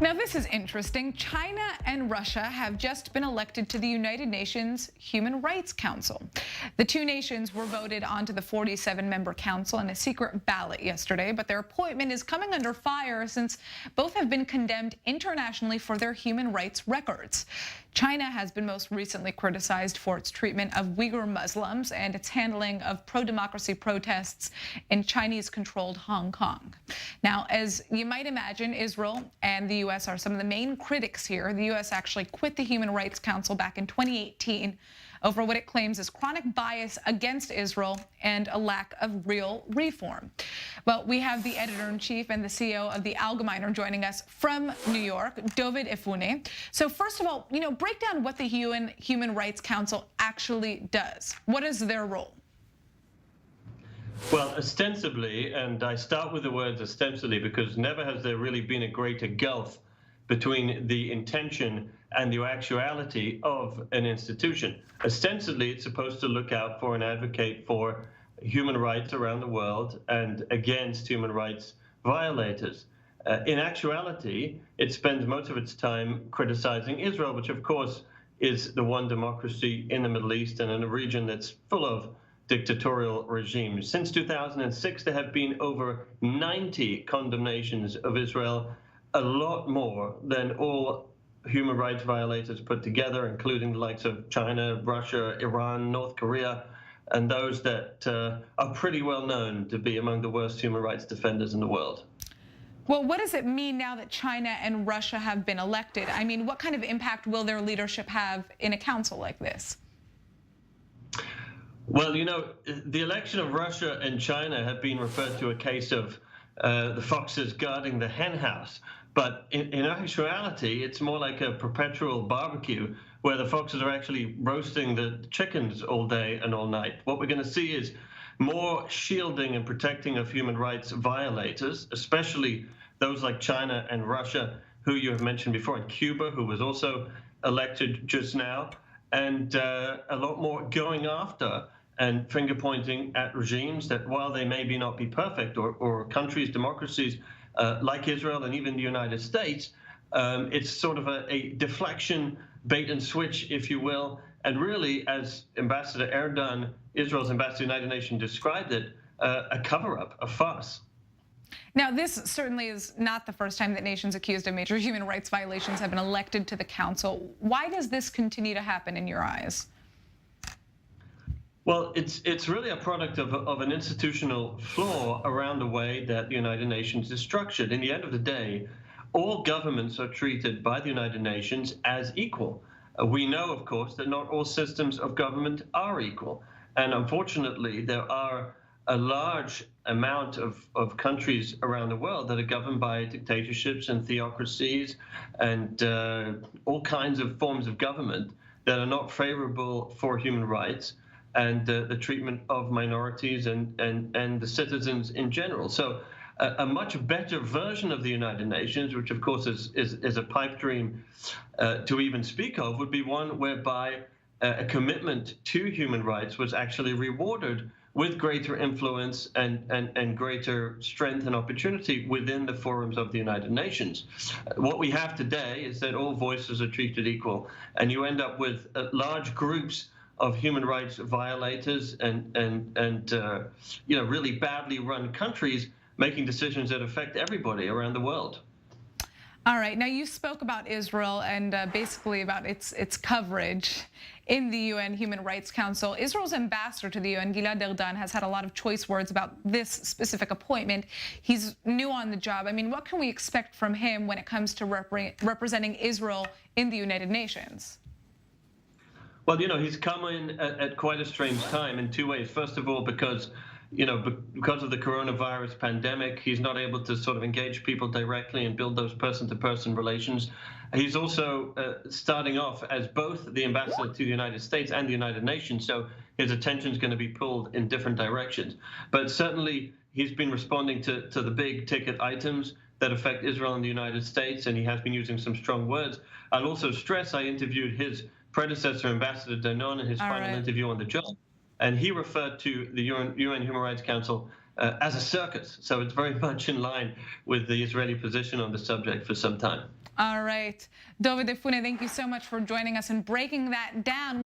Now, this is interesting. China and Russia have just been elected to the United Nations Human Rights Council. The two nations were voted onto the 47-member council in a secret ballot yesterday, but their appointment is coming under fire since both have been condemned internationally for their human rights records. China has been most recently criticized for its treatment of Uyghur Muslims and its handling of pro-democracy protests in Chinese-controlled Hong Kong. Now, as you might imagine, Israel and the U.S. are some of the main critics here. The U.S. actually quit the Human Rights Council back in 2018 over what it claims is chronic bias against Israel and a lack of real reform. Well, we have the editor-in-chief and the CEO of the Algemeiner joining us from New York, Dovid Efune. So first of all, break down what the UN Human Rights Council actually does. What is their role? Well, ostensibly, and I start with the words ostensibly because never has there really been a greater gulf between the intention and the actuality of an institution. Ostensibly, it's supposed to look out for and advocate for human rights around the world and against human rights violators. In actuality, it spends most of its time criticizing Israel, which of course is the one democracy in the Middle East and in a region that's full of dictatorial regimes. Since 2006, there have been over 90 condemnations of Israel, a lot more than all human rights violators put together, including the likes of China, Russia, Iran, North Korea, and those that are pretty well known to be among the worst human rights defenders in the world. Well, what does it mean now that China and Russia have been elected? I mean, what kind of impact will their leadership have in a council like this? Well, the election of Russia and China have been referred to a case of the foxes guarding the hen house. But in actuality, it's more like a perpetual barbecue where the foxes are actually roasting the chickens all day and all night. What we're going to see is more shielding and protecting of human rights violators, especially those like China and Russia, who you have mentioned before, and Cuba, who was also elected just now, and a lot more going after and finger pointing at regimes that, while they maybe not be perfect, or countries, democracies like Israel and even the United States, it's sort of a deflection, bait and switch, if you will. And really, as Ambassador Erdogan, Israel's ambassador to the United Nations, described it, a cover-up, a farce. Now, this certainly is not the first time that nations accused of major human rights violations have been elected to the council. Why does this continue to happen in your eyes? Well, it's really a product of an institutional flaw around the way that the United Nations is structured. In the end of the day, all governments are treated by the United Nations as equal. We know, of course, that not all systems of government are equal. And unfortunately, there are a large amount of countries around the world that are governed by dictatorships and theocracies and all kinds of forms of government that are not favorable for human rights and the treatment of minorities and the citizens in general. So a much better version of the United Nations, which of course is a pipe dream to even speak of, would be one whereby a commitment to human rights was actually rewarded with greater influence and greater strength and opportunity within the forums of the United Nations. What we have today is that all voices are treated equal, and you end up with large groups of human rights violators and really badly run countries making decisions that affect everybody around the world. All right, now you spoke about Israel and basically about its coverage in the UN Human Rights Council. Israel's ambassador to the UN, Gilad Erdan, has had a lot of choice words about this specific appointment. He's new on the job. I mean, what can we expect from him when it comes to representing Israel in the United Nations? Well, he's come in at quite a strange time in two ways. First of all, because of the coronavirus pandemic, he's not able to sort of engage people directly and build those person-to-person relations. He's also starting off as both the ambassador to the United States and the United Nations, so his attention is going to be pulled in different directions. But certainly, he's been responding to the big ticket items that affect Israel and the United States, and he has been using some strong words. I'll also stress I interviewed his predecessor, Ambassador Danon, in his final interview on the job. And he referred to the UN Human Rights Council as a circus. So it's very much in line with the Israeli position on the subject for some time. All right. Dovid Efune, thank you so much for joining us and breaking that down.